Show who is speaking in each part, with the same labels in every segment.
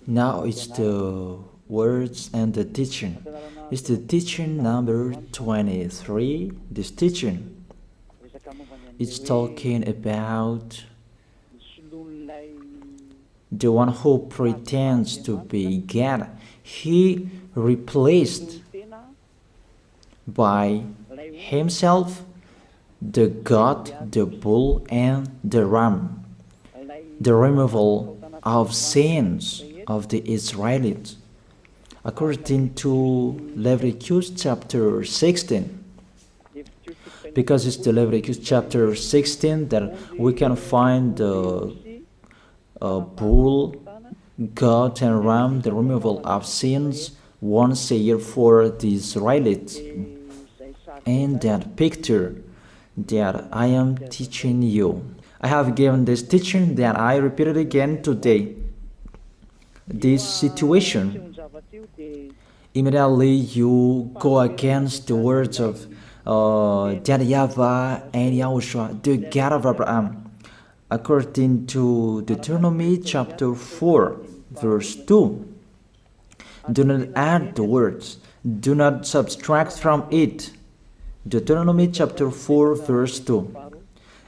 Speaker 1: Now it's the words and the teaching. It's the teaching number 23. This teaching, it's talking about the one who pretends to be God. He replaced by himself the goat, the bull, and the ram. The removal of sins of the Israelites. According to Leviticus chapter 16. Because it's the Leviticus chapter 16 that we can find the bull, goat, and ram, the removal of sins once a year for the Israelites. And that picture that I am teaching you, I have given this teaching that I repeated again today. This situation, immediately you go against the words of that YAHVAH and YAHOSHUAH, the God of Abraham. According to Deuteronomy chapter 4, verse 2. Do not add the words, do not subtract from it. Deuteronomy chapter 4, verse 2.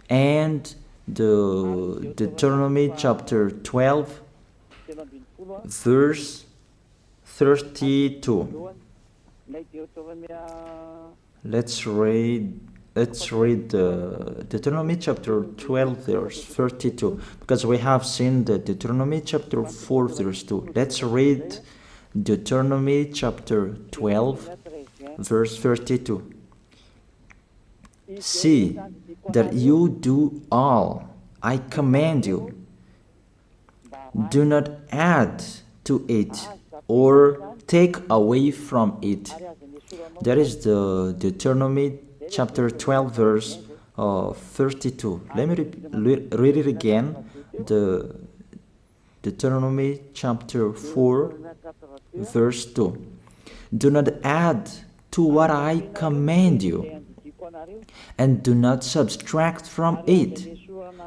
Speaker 1: And the Deuteronomy chapter 12, verse 32. Let's read Deuteronomy chapter 12, verse 32, because we have seen the Deuteronomy chapter 4, verse 2. Let's read Deuteronomy chapter 12, verse 32. See that you do all I command you. Do not add to it or take away from it. That is the Deuteronomy chapter 12, verse 32. Let me read it again. The Deuteronomy chapter 4, verse 2. Do not add to what I command you, and do not subtract from it,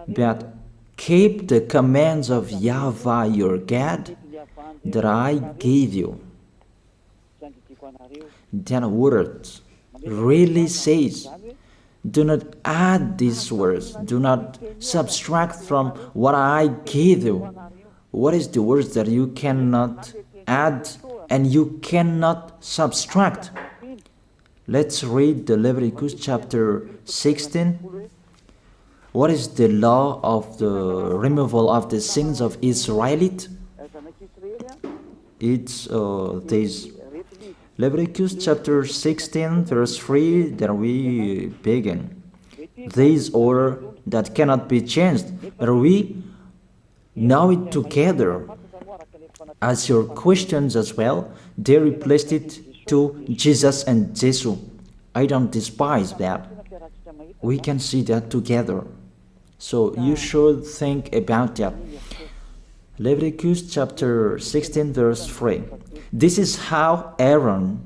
Speaker 1: but keep the commands of YAHVAH your God that I gave you. That word really says, do not add these words, do not subtract from what I gave you. What is the words that you cannot add and you cannot subtract? Let's read the Leviticus chapter 16. What is the law of the removal of the sins of Israelite? It's this. Leviticus chapter 16, verse 3, that we begin. These order that cannot be changed, but we know it together. As your questions as well, they replaced it to Jesus and Jesus. I don't despise that. We can see that together. So you should think about that. Leviticus chapter 16, verse 3. This is how Aaron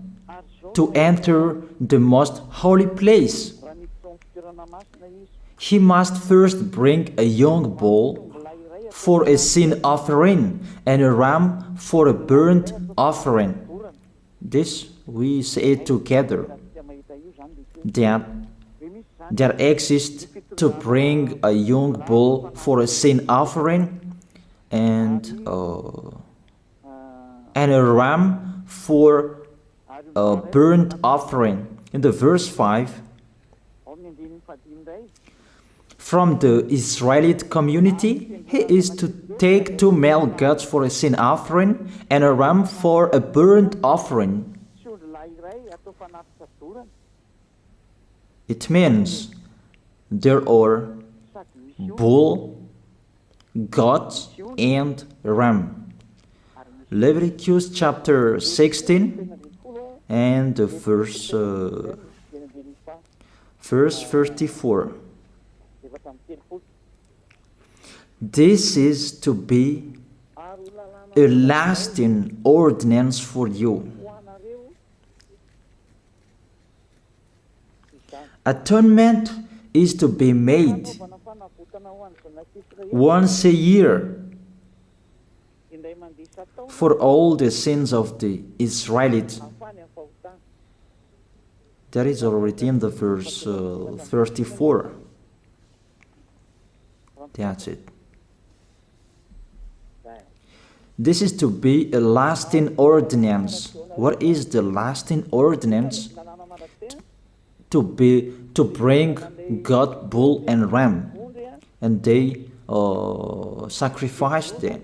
Speaker 1: to enter the most holy place. He must first bring a young bull for a sin offering and a ram for a burnt offering. This we say together, that exists to bring a young bull for a sin offering and a ram for a burnt offering. In the verse 5, from the Israelite community, he is to take 2 male goats for a sin offering and a ram for a burnt offering. It means there are bull, goat, and ram. Leviticus chapter 16 and the verse 34. This is to be a lasting ordinance for you. Atonement is to be made once a year for all the sins of the Israelites. That is already in the verse 34. That's it. This is to be a lasting ordinance. What is the lasting ordinance? To bring God, bull, and ram, and they sacrificed them.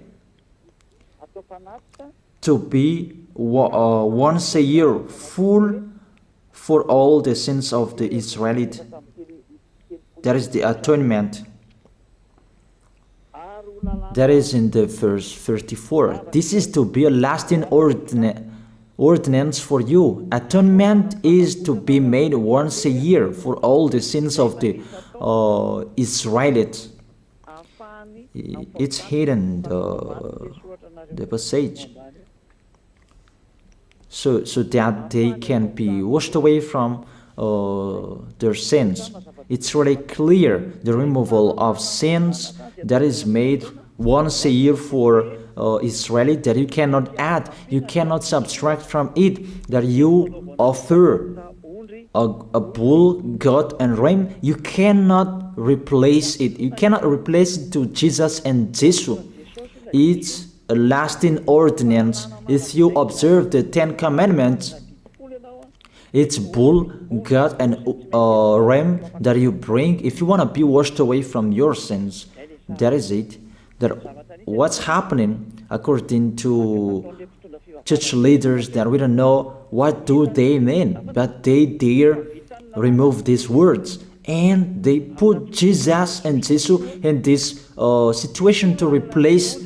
Speaker 1: To be once a year full for all the sins of the Israelites. That is the atonement. That is in the verse 34. This is to be a lasting ordinance for you. Atonement is to be made once a year for all the sins of the Israelites. It's hidden, the passage. So that they can be washed away from their sins. It's really clear, the removal of sins that is made once a year for Israeli, that you cannot add, you cannot subtract from it, that you offer a bull, goat, and ram. You cannot replace it. You cannot replace it to Jesus and Jesus. It's a lasting ordinance. If you observe the 10 Commandments, it's bull, goat, and ram that you bring if you want to be washed away from your sins. That is it. That what's happening according to church leaders, that we don't know what do they mean, but they dare remove these words, and they put Jesus and Jesus in this situation to replace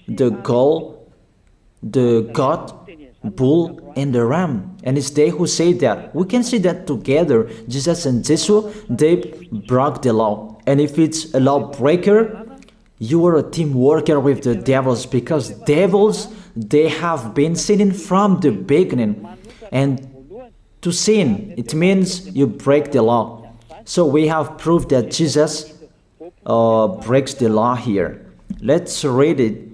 Speaker 1: the God, bull, and the ram. And it's they who say that. We can see that together, Jesus and Jesus, they broke the law. And if it's a lawbreaker, you are a team worker with the devils, because devils, they have been sinning from the beginning. And to sin, it means you break the law. So we have proof that Jesus breaks the law here. Let's read it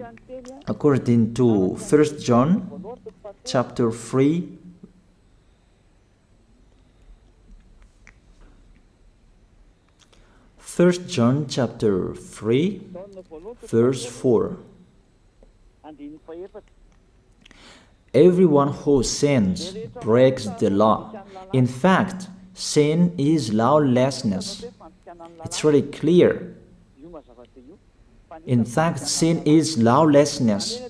Speaker 1: according to 1 John chapter 3. First John chapter 3, verse 4. Everyone who sins breaks the law. In fact, sin is lawlessness. It's really clear. In fact, sin is lawlessness.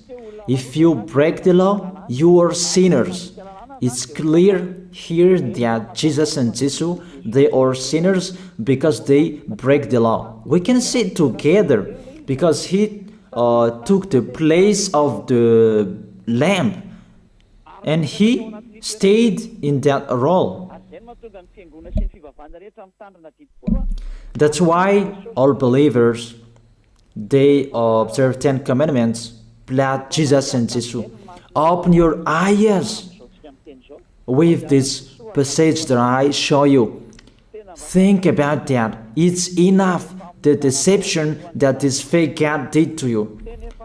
Speaker 1: If you break the law, you are sinners. It's clear here that Jesus and Jesus, they are sinners because they break the law. We can see it together because he took the place of the lamb, and he stayed in that role. That's why all believers, they observe 10 Commandments, blood, Jesus and Jesus. Open your eyes with this passage that I show you. Think about that. It's enough, the deception that this fake God did to you.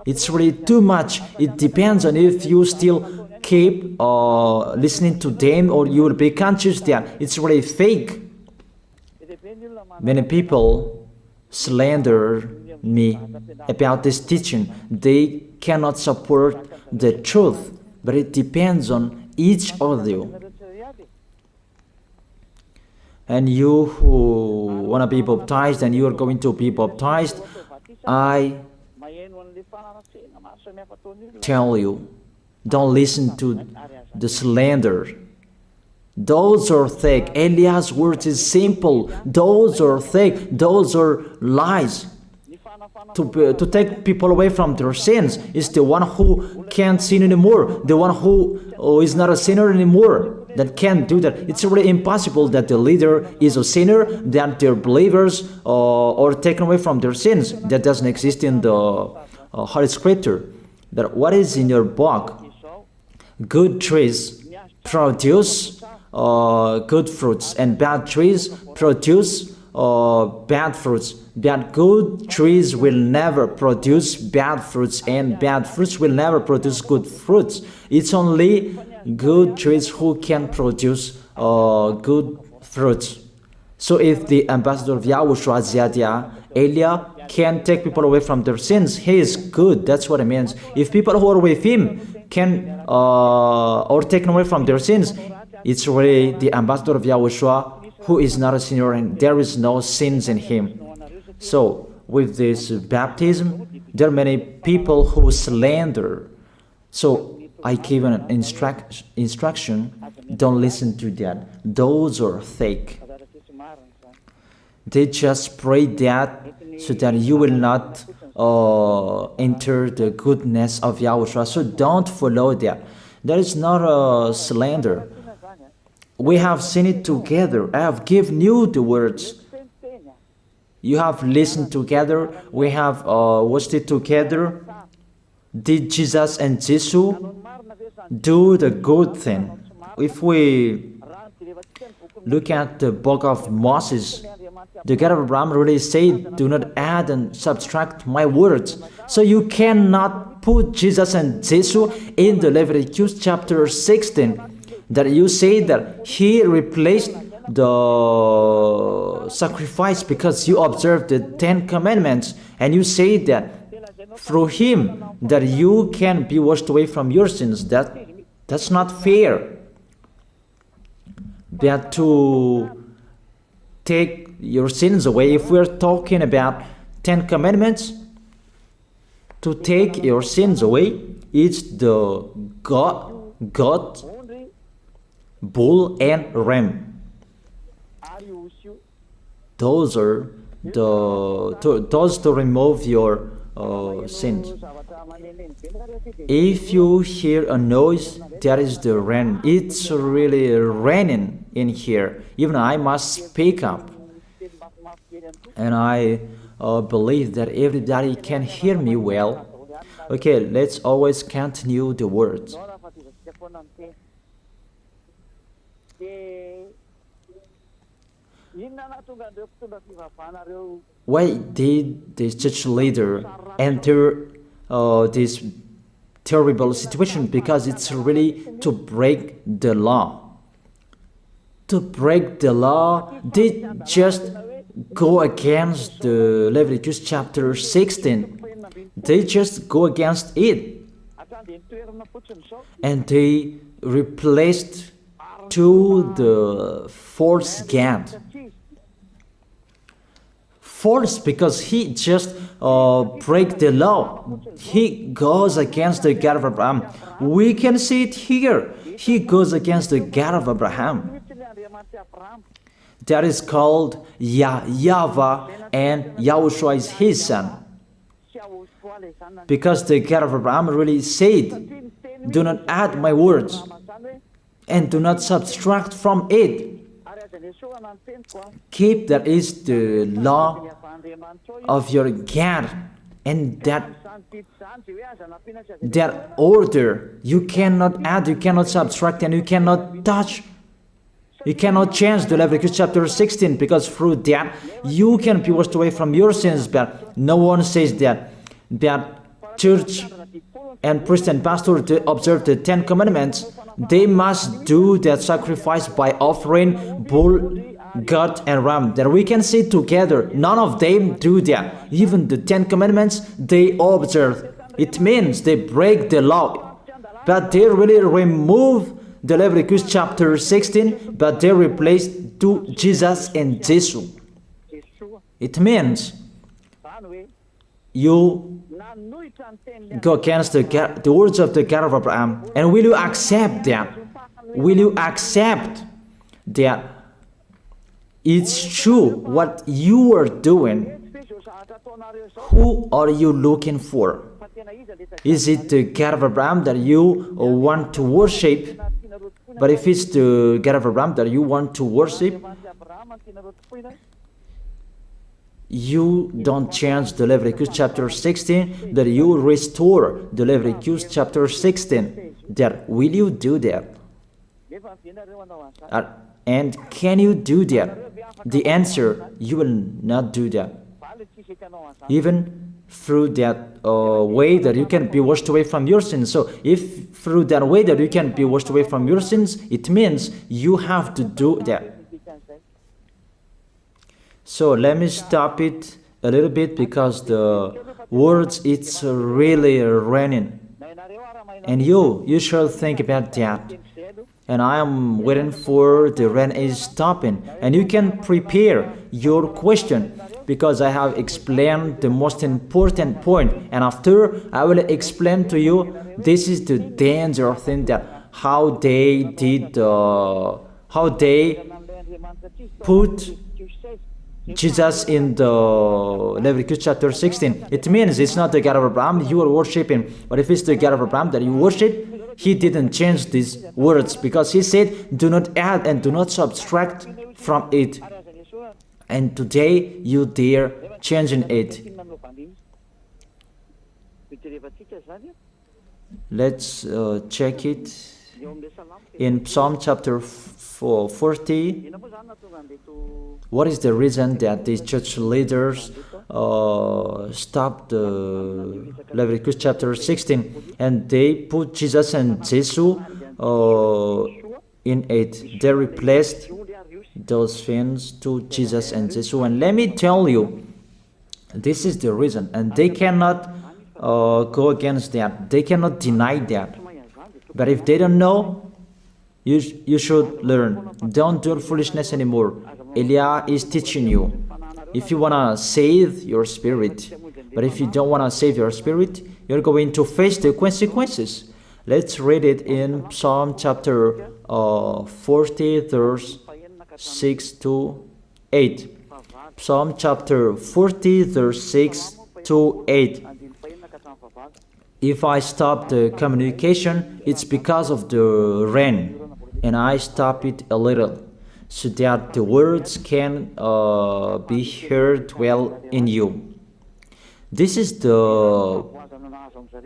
Speaker 1: It's really too much. It depends on if you still keep listening to them, or you will be conscious that it's really fake. Many people slander me about this teaching. They cannot support the truth, but it depends on each of you. And you who want to be baptized, and you are going to be baptized, I tell you, don't listen to the slander. Those are fake. Eliah's words is simple. Those are fake. Those are lies. To take people away from their sins is the one who can't sin anymore. The one who is not a sinner anymore, that can't do that. It's really impossible that the leader is a sinner, that their believers are taken away from their sins. That doesn't exist in the Holy Scripture. That what is in your book? Good trees produce good fruits, and bad trees produce bad fruits. But good trees will never produce bad fruits, and bad fruits will never produce good fruits. It's only good trees who can produce good fruits. So if the ambassador of Yahushua, Ziyadiyah, Elia, can take people away from their sins, he is good. That's what it means. If people who are with him can or taken away from their sins, it's really the ambassador of Yahushua who is not a sinner, and there is no sins in him. So with this baptism, there are many people who slander. So I give an instruction, don't listen to that. Those are fake. They just pray that so that you will not enter the goodness of Yahushua. So don't follow that. That is not a slander. We have seen it together. I have given you the words. You have listened together. We have watched it together. Did Jesus and Jesus do the good thing? If we look at the book of Moses, the God of Abraham really said, do not add and subtract my words. So you cannot put Jesus and Jesus in the Leviticus chapter 16. That you say that he replaced the sacrifice because you observed the 10 commandments, and you say that through him that you can be washed away from your sins. That's not fair. But to take your sins away, if we're talking about 10 commandments, to take your sins away, it's the God, bull and ram. Those are those to remove your sins. If you hear a noise, that is the rain. It's really raining in here. Even I must speak up, and I believe that everybody can hear me well. Okay, let's always continue the words. Why did this church leader enter this terrible situation? Because it's really to break the law. To break the law, they just go against the Leviticus chapter 16. They just go against it. And they replaced to the false God. False because he just break the law. He goes against the God of Abraham. We can see it here. He goes against the God of Abraham. That is called YAHVAH, and Yahushua is his son. Because the God of Abraham really said, do not add my words and do not subtract from it. Keep, that is the law of your God, and that order. You cannot add, you cannot subtract, and you cannot touch. You cannot change the Leviticus chapter 16, because through that you can be washed away from your sins. But no one says that church and priest and pastor to observe the 10 commandments, they must do that sacrifice by offering bull, goat, and ram. That we can see together. None of them do that. Even the 10 commandments they observe. It means they break the law, but they really remove the Leviticus chapter 16, but they replace to Jesus and Jesus. It means you go against the words of the God of Abraham. And will you accept that? Will you accept that it's true what you are doing? Who are you looking for? Is it the God of Abraham that you want to worship? But if it's the God of Abraham that you want to worship, you don't change the Leviticus chapter 16, that you restore the Leviticus chapter 16. That will you do that? And can you do that? The answer, you will not do that. Even through that way that you can be washed away from your sins. So if through that way that you can be washed away from your sins, it means you have to do that. So let me stop it a little bit because the words, it's really raining. And you should think about that. And I am waiting for the rain is stopping. And you can prepare your question because I have explained the most important point. And after I will explain to you, this is the danger thing that how they did, how they put Jesus in the Leviticus chapter 16. It means it's not the God of Abraham you are worshiping, but if it's the God of Abraham that you worship, he didn't change these words because he said, do not add and do not subtract from it. And today you dare changing it. Let's check it in Psalm chapter 40. What is the reason that these church leaders stopped the Leviticus chapter 16 and they put Jesus and Jesus in it? They replaced those things to Jesus and Jesus. And let me tell you, this is the reason, and they cannot go against that. They cannot deny that. But if they don't know, you should learn. Don't do foolishness anymore. Elia is teaching you. If you want to save your spirit, but if you don't want to save your spirit, you're going to face the consequences. Let's read it in Psalm chapter 40, verse 6 to 8. Psalm chapter 40, verse 6 to 8. If I stop the communication, it's because of the rain, and I stop it a little, so that the words can be heard well in you. This is the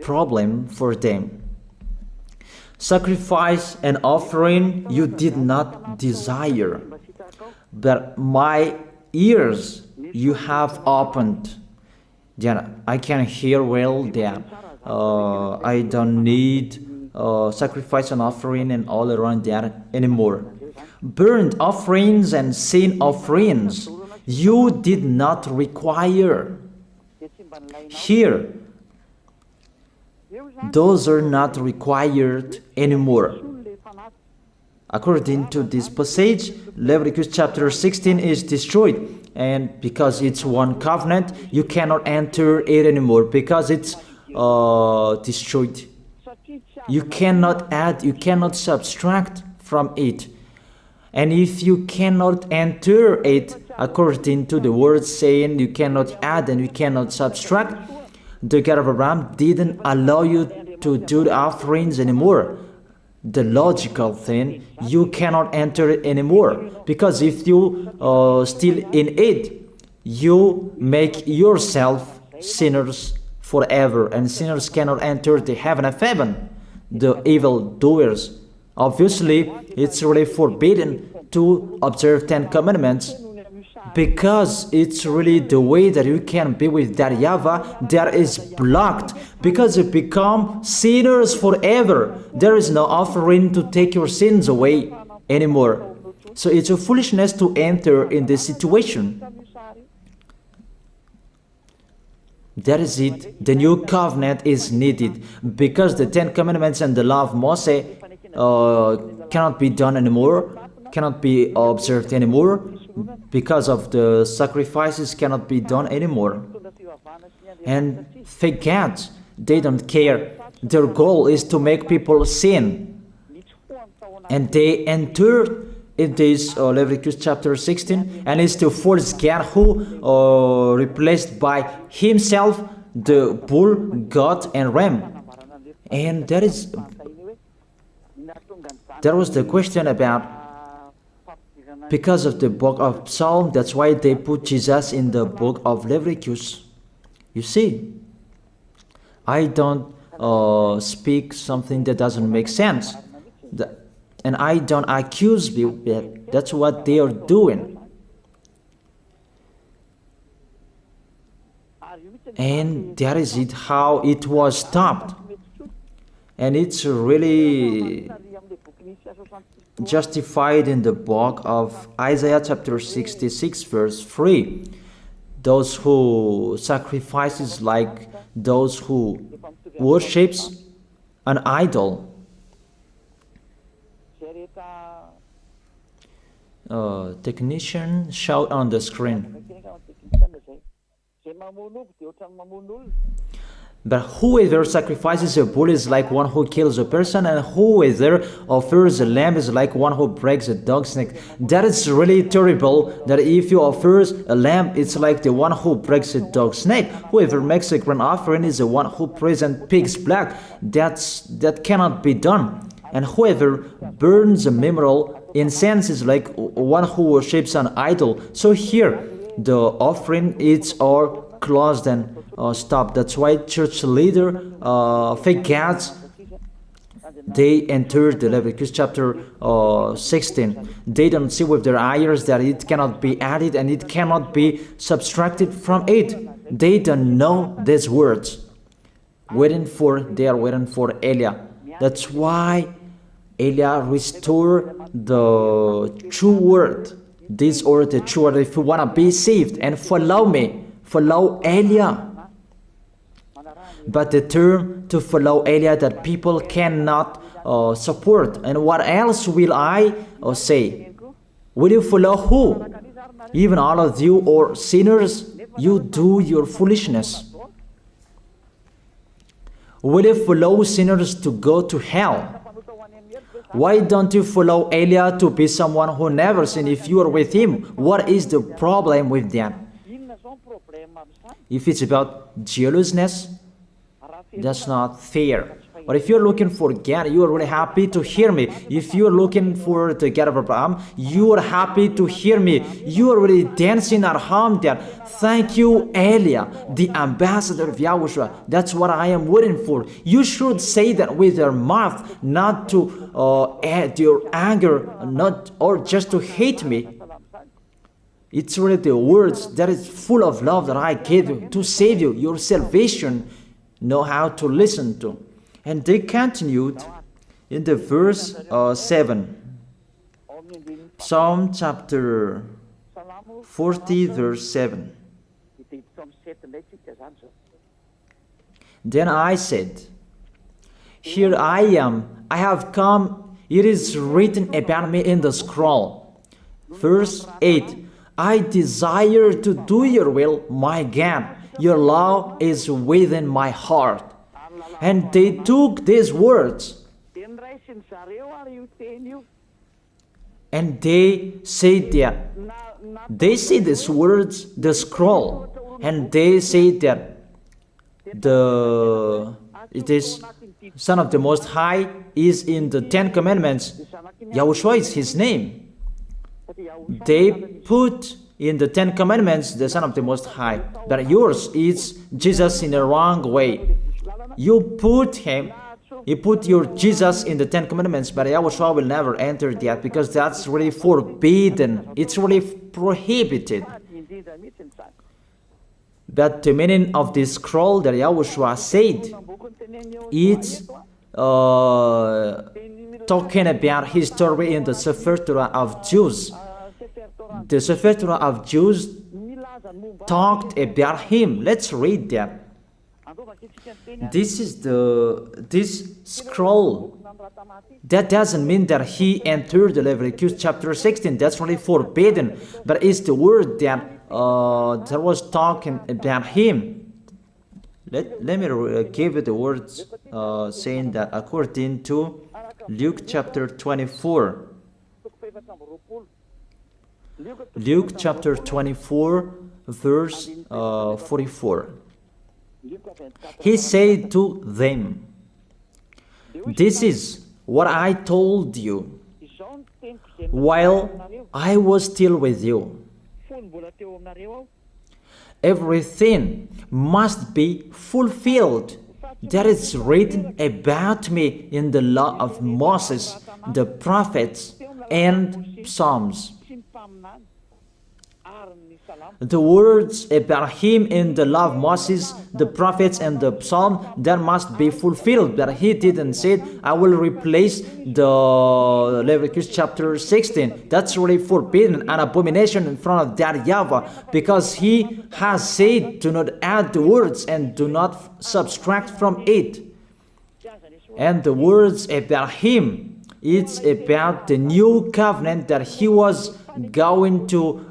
Speaker 1: problem for them. Sacrifice and offering you did not desire, but my ears you have opened. Then I can hear well that I don't need sacrifice and offering and all around that anymore. Burnt offerings and sin offerings you did not require. Here, those are not required anymore. According to this passage, Leviticus chapter 16 is destroyed, and because it's one covenant, you cannot enter it anymore because it's destroyed. You cannot add, you cannot subtract from it. And if you cannot enter it according to the words saying you cannot add and you cannot subtract, the God of Abraham didn't allow you to do the offerings anymore. The logical thing, you cannot enter it anymore, because if you still in it, you make yourself sinners forever, and sinners cannot enter the heaven of heaven, the evil doers. Obviously, it's really forbidden to observe 10 commandments, because it's really the way that you can be with that YAHVAH that is blocked, because you become sinners forever. There is no offering to take your sins away anymore. So it's a foolishness to enter in this situation. That is it. The new covenant is needed, because the 10 commandments and the law of Moses cannot be done anymore, cannot be observed anymore, because of the sacrifices cannot be done anymore. And fake gods, they don't care. Their goal is to make people sin. And they entered in this Leviticus chapter 16, and it's to force God, who replaced by himself the bull, goat, and ram. And there was the question about, because of the book of Psalm, that's why they put Jesus in the book of Leviticus. You see, I don't speak something that doesn't make sense. And I don't accuse you, but that's what they are doing. And that is it, how it was stopped. And it's really justified in the book of Isaiah chapter 66 verse 3. Those who sacrifices like those who worships an idol. Technician, shout on the screen. But whoever sacrifices a bull is like one who kills a person, and whoever offers a lamb is like one who breaks a dog's neck. That is really terrible, that if you offer a lamb, it's like the one who breaks a dog's neck. Whoever makes a grain offering is the one who presents pig's blood. That cannot be done. And whoever burns a memorial incense is like one who worships an idol. So here, the offering is all closed and stopped. That's why church leader fake gods, they entered the Leviticus chapter 16. They don't see with their eyes that it cannot be added and it cannot be subtracted from it. They don't know these words. They are waiting for Elia. That's why Elia restored the true word. This or the true word. If you want to be saved and follow me, follow Elia. But the term to follow Elia that people cannot support. And what else will I say? Will you follow who? Even all of you or sinners, you do your foolishness. Will you follow sinners to go to hell? Why don't you follow Elia to be someone who never sinned if you are with him? What is the problem with that? If it's about jealousness, that's not fair. But if you're looking for God, you are really happy to hear me. If you're looking for the God of Abraham, you are happy to hear me. You are really dancing at home there. Thank you, Elia, the ambassador of Yahushua. That's what I am waiting for. You should say that with your mouth, not to add your anger, not or just to hate me. It's really the words that is full of love that I gave you to save you. Your salvation, know how to listen to. And they continued in the verse 7. Psalm chapter 40 verse 7. Then I said, here I am, I have come, it is written about me in the scroll. Verse 8. I desire to do your will, my God. Your law is within my heart. And they took these words and they said that they see these words, the scroll, and they say that it is Son of the Most High is in the 10 Commandments. Yahushua is his name. They put in the 10 Commandments the Son of the Most High, but yours is Jesus in the wrong way. You put your Jesus in the 10 Commandments, but Yahushua will never enter that because that's really forbidden. It's really prohibited. But the meaning of this scroll that Yahushua said, it's talking about his story in the Sefer Torah of Jews. The Sefer Torah of Jews talked about him. Let's read that. This scroll. That doesn't mean that he entered the Leviticus chapter 16. That's really forbidden. But it's the word that was talking about him. Let me give you the words saying that according to Luke chapter 24. Luke chapter 24 verse 44. He said to them, this is what I told you while I was still with you. Everything must be fulfilled that is written about me in the law of Moses, the prophets, and Psalms. The words about him in the law of Moses, the prophets, and the psalm, that must be fulfilled. But he didn't say, I will replace the Leviticus chapter 16. That's really forbidden, an abomination in front of that YAHVAH, because he has said, do not add the words and do not subtract from it. And the words about him, it's about the new covenant that he was going to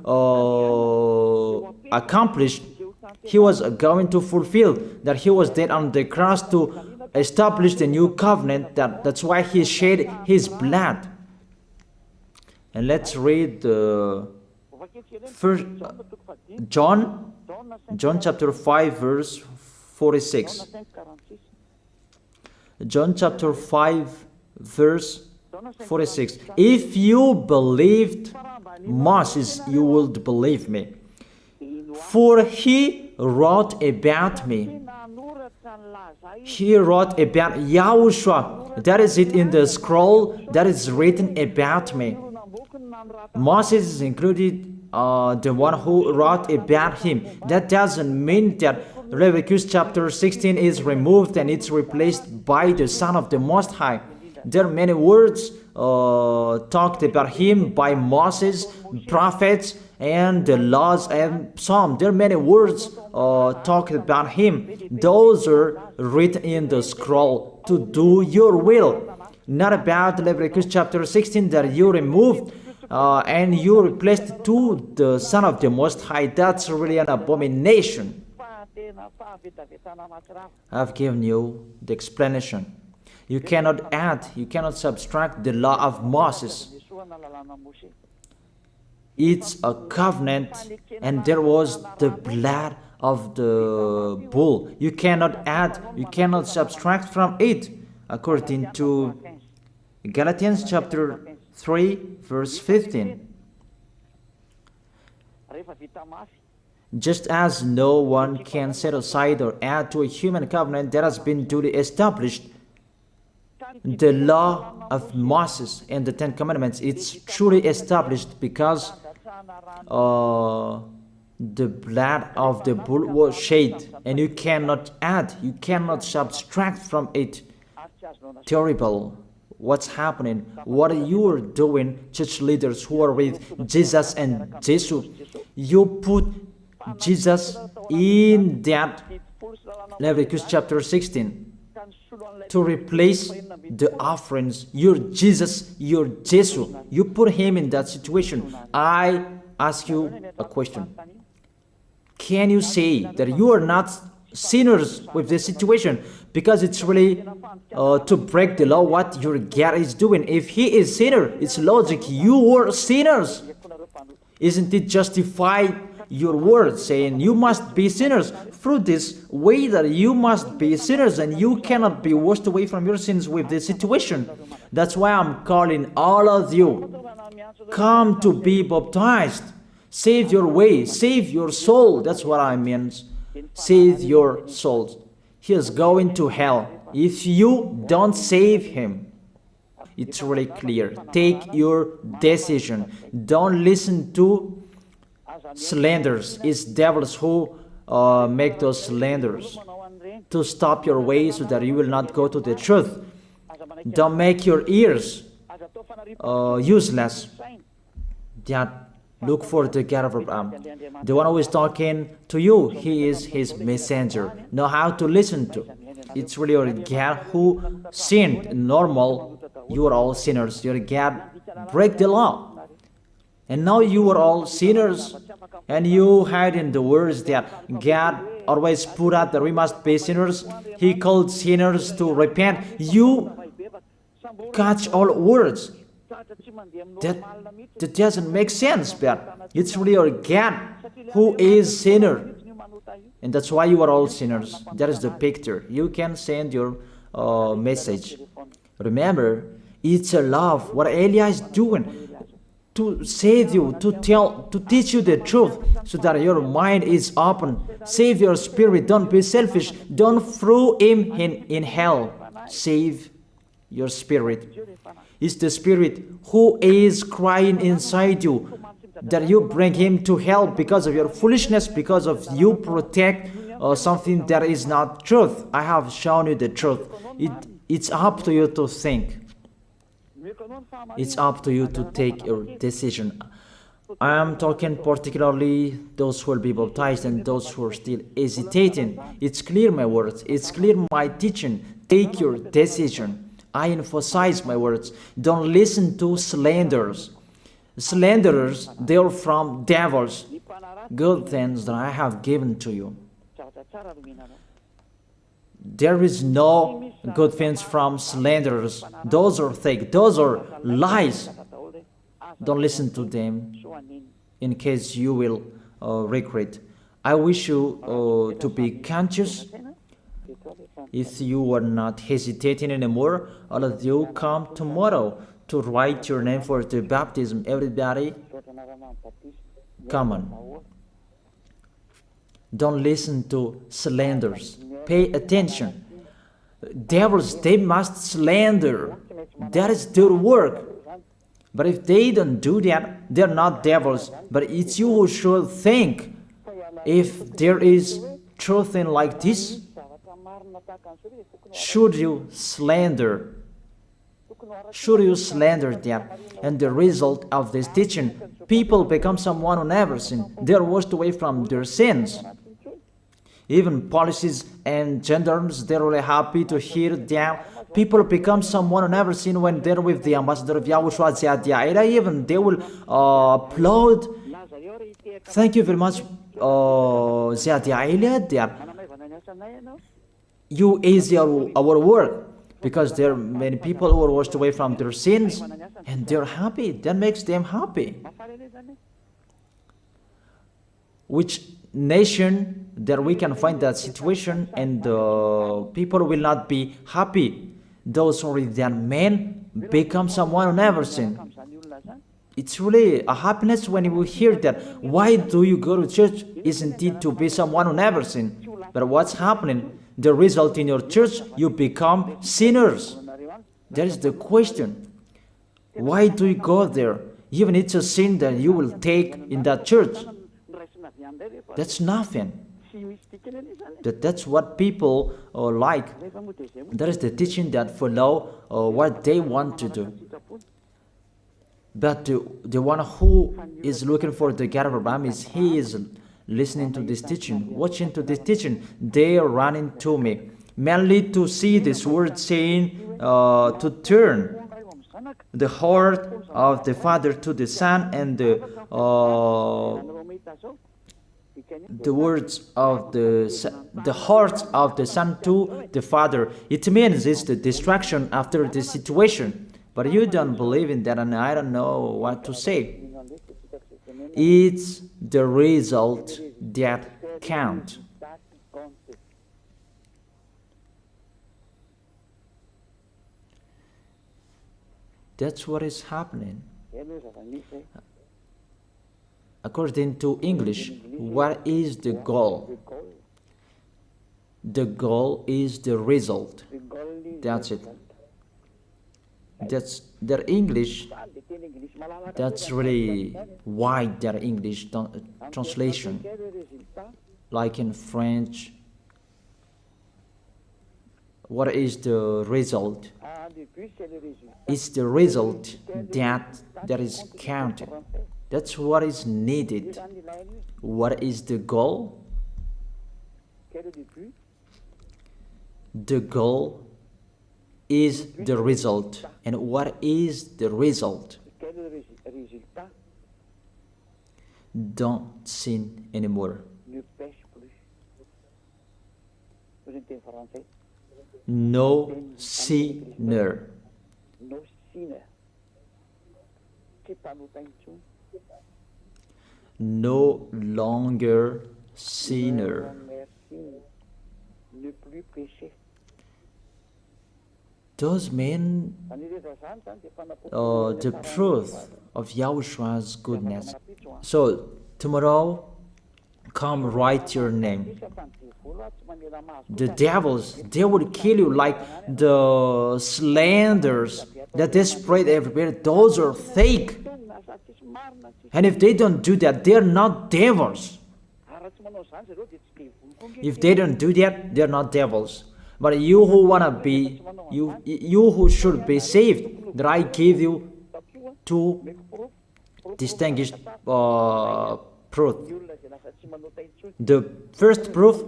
Speaker 1: accomplish. He was going to fulfill, that he was dead on the cross to establish the new covenant. That's why he shed his blood. And let's read first John chapter 5 verse 46. John chapter 5 verse 46. If you believed Moses, you would believe me, for he wrote about me. He wrote about YAHOSHUAH. That is it in the scroll that is written about me. Moses is included, the one who wrote about him. That doesn't mean that Leviticus chapter 16 is removed and it's replaced by the Son of the Most High. There are many words talked about him by Moses, prophets, and the laws and Psalm. There are many words talked about him. Those are written in the scroll to do your will. Not about Leviticus chapter 16 that you removed and you replaced to the Son of the Most High. That's really an abomination. I've given you the explanation. You cannot add, you cannot subtract the law of Moses. It's a covenant, and there was the blood of the bull. You cannot add, you cannot subtract from it, according to Galatians chapter 3 verse 15. Just as no one can set aside or add to a human covenant that has been duly established, the law of Moses and the Ten Commandments, it's truly established because the blood of the bull was shed, and you cannot add, you cannot subtract from it. Terrible. What's happening? What you are doing, church leaders who are with Jesus and Jesus? You put Jesus in that Leviticus chapter 16 to replace the offerings. Your Jesus, your Jesus. You put him in that situation. I ask you a question. Can you say that you are not sinners with this situation? Because it's really to break the law what your God is doing. If he is sinner, it's logic. You are sinners. Isn't it justified your word saying you must be sinners? Through this way that you must be sinners and you cannot be washed away from your sins with this situation. That's why I'm calling all of you. Come to be baptized. Save your way. Save your soul. That's what I mean. Save your souls. He is going to hell if you don't save him. It's really clear. Take your decision. Don't listen to slanders. It's devils who make those slanders to stop your way so that you will not go to the truth. Don't make your ears useless. Look for the God of Abraham. The one who is talking to you, he is his messenger. Know how to listen to. It's really your God who sinned. Normal, you are all sinners. Your God break the law. And now you are all sinners. And you hide in the words that God always put out that we must be sinners. He called sinners to repent. You catch all words. That doesn't make sense, but it's really your God who is sinner. And that's why you are all sinners. That is the picture. You can send your message. Remember, it's a love. What Elia is doing. to save you, to teach you the truth, so that your mind is open. Save your spirit. Don't be selfish. Don't throw him in hell. Save your spirit. It's the spirit who is crying inside you, that you bring him to hell because of your foolishness, because of you protect something that is not truth. I have shown you the truth. It's up to you to think. It's up to you to take your decision. I am talking particularly those who will be baptized and those who are still hesitating. It's clear my words. It's clear my teaching. Take your decision. I emphasize my words. Don't listen to slanderers. Slanderers, they are from devils. Good things that I have given to you. There is no good things from slanderers. Those are fake. Those are lies. Don't listen to them, in case you will regret. I wish you to be conscious. If you are not hesitating anymore, all of you come tomorrow to write your name for the baptism. Everybody, come on. Don't listen to slanders. Pay attention. Devils, they must slander. That is their work. But if they don't do that, they're not devils. But it's you who should think. If there is truth in like this, should you slander? Should you slander that? And the result of this teaching, people become someone who never sinned. They're washed away from their sins. Even policies and gendarmes, they're really happy to hear that. People become someone who never sinned when they're with the ambassador of YAHOSHUAH. Even they will applaud. Thank you very much, you easy our work, because there are many people who are washed away from their sins and they're happy. That makes them happy. Which nation that we can find that situation and people will not be happy? Those who read that men become someone who never sinned. It's really a happiness when you hear that. Why do you go to church? Isn't it to be someone who never sinned? But what's happening? The result in your church, you become sinners. That is the question. Why do you go there? Even it's a sin that you will take in that church. That's nothing. That's what people like. That is the teaching that follow what they want to do. But the one who is looking for the God of Abraham he is listening to this teaching, watching to this teaching. They are running to me, mainly to see this word saying to turn the heart of the Father to the Son, and the words of the heart of the Son to the Father. It means it's the distraction after the situation. But you don't believe in that, and I don't know what to say. It's the result that counts. That's what is happening. According to English, what is the goal? The goal is the result. That's it. That's their English. That's really wide, their English translation. Like in French, what is the result? It's the result that is counted. That's what is needed. What is the goal? The goal is the result. And what is the result? Don't sin anymore. No sinner. No longer sinner. Those mean the truth of Yahoshua's goodness. So tomorrow, come write your name. The devils, they will kill you like the slanders that they spread everywhere. Those are fake. And if they don't do that, they're not devils. If they don't do that, they're not devils. But you who wanna be, you who should be saved, that I give you two distinguished proof. The first proof,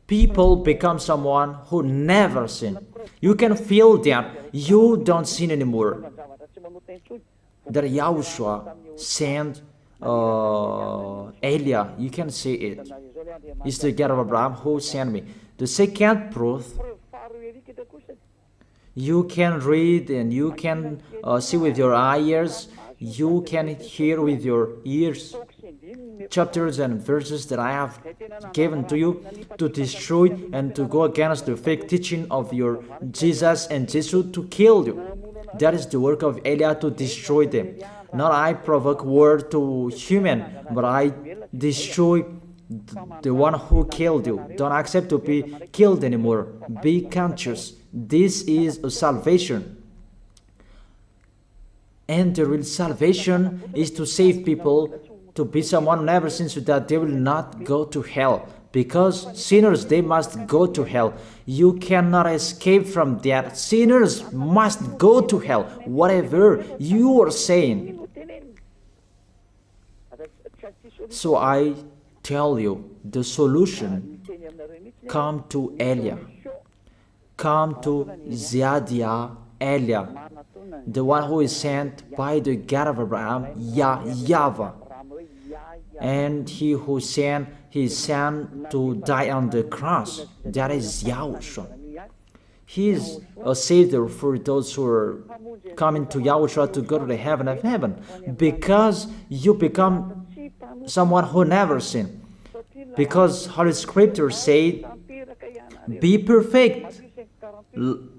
Speaker 1: people become someone who never sin. You can feel that you don't sin anymore. That Yahushua sent Elia, you can see it. It's the God of Abraham who sent me. The second proof, you can read and you can see with your eyes, you can hear with your ears chapters and verses that I have given to you to destroy and to go against the fake teaching of your Jesus and Jesus to kill you. That is the work of Elia, to destroy them. Not I provoke war to human, but I destroy the one who killed you. Don't accept to be killed anymore. Be conscious. This is a salvation. And the real salvation is to save people, to be someone who never sins, so that they will not go to hell. Because sinners, they must go to hell. You cannot escape from that. Sinners must go to hell, whatever you are saying. So I tell you, the solution, come to Elia. Come to Ziadia Elia, the one who is sent by the God of Abraham, YAHVAH. And he who sent his son to die on the cross, that is Yahushua. He is a savior for those who are coming to Yahushua to go to the heaven of heaven, because you become someone who never sinned. Because Holy Scripture said, be perfect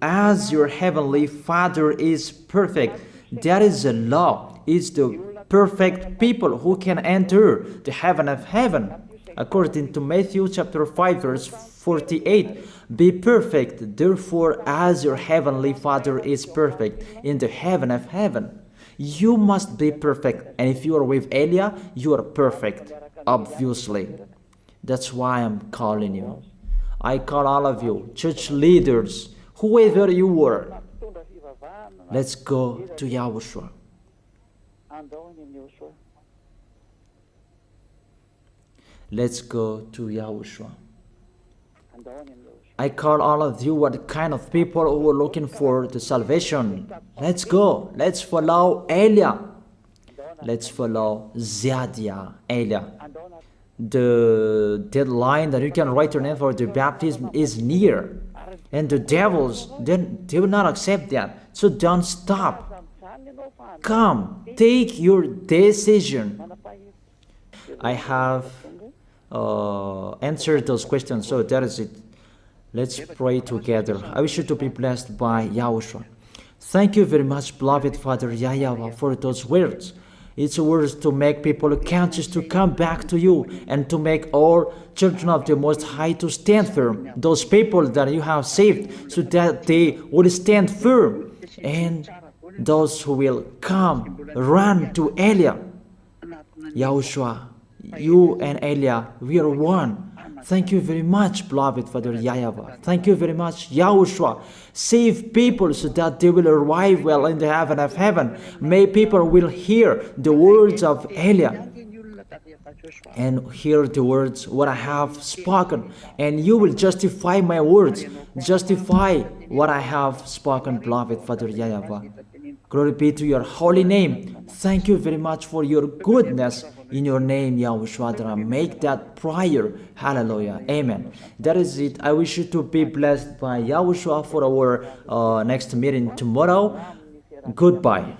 Speaker 1: as your heavenly Father is perfect. That is the law. It's the perfect people who can enter the heaven of heaven. According to Matthew chapter 5 verse 48, be perfect, therefore, as your heavenly Father is perfect in the heaven of heaven. You must be perfect, and if you are with Elia, you are perfect, obviously. That's why I'm calling you. I call all of you, church leaders, whoever you were. Let's go to Yahushua. Let's go to Yahushua. I call all of you, what kind of people who are looking for the salvation. Let's go. Let's follow Elia. Let's follow Ziadia Elia. The deadline that you can write your name for the baptism is near. And the devils, they will not accept that. So don't stop. Come, take your decision. I have answered those questions, so that is it. Let's pray together. I wish you to be blessed by Yahushua. Thank you very much, beloved Father YAHVAH, for those words. It's words to make people conscious to come back to you, and to make all children of the Most High to stand firm. Those people that you have saved, so that they will stand firm. And those who will come, run to Elia. Yahushua, you and Elia, we are one. Thank you very much, beloved Father YAHVAH. Thank you very much, Yahushua. Save people so that they will arrive well in the heaven of heaven. May people will hear the words of Elia and hear the words what I have spoken, and you will justify my words. Justify what I have spoken, beloved Father YAHVAH. Glory be to your holy name. Thank you very much for your goodness. In your name, Yahushua, that I make that prayer. Hallelujah. Amen. That is it. I wish you to be blessed by Yahushua for our next meeting tomorrow. Goodbye.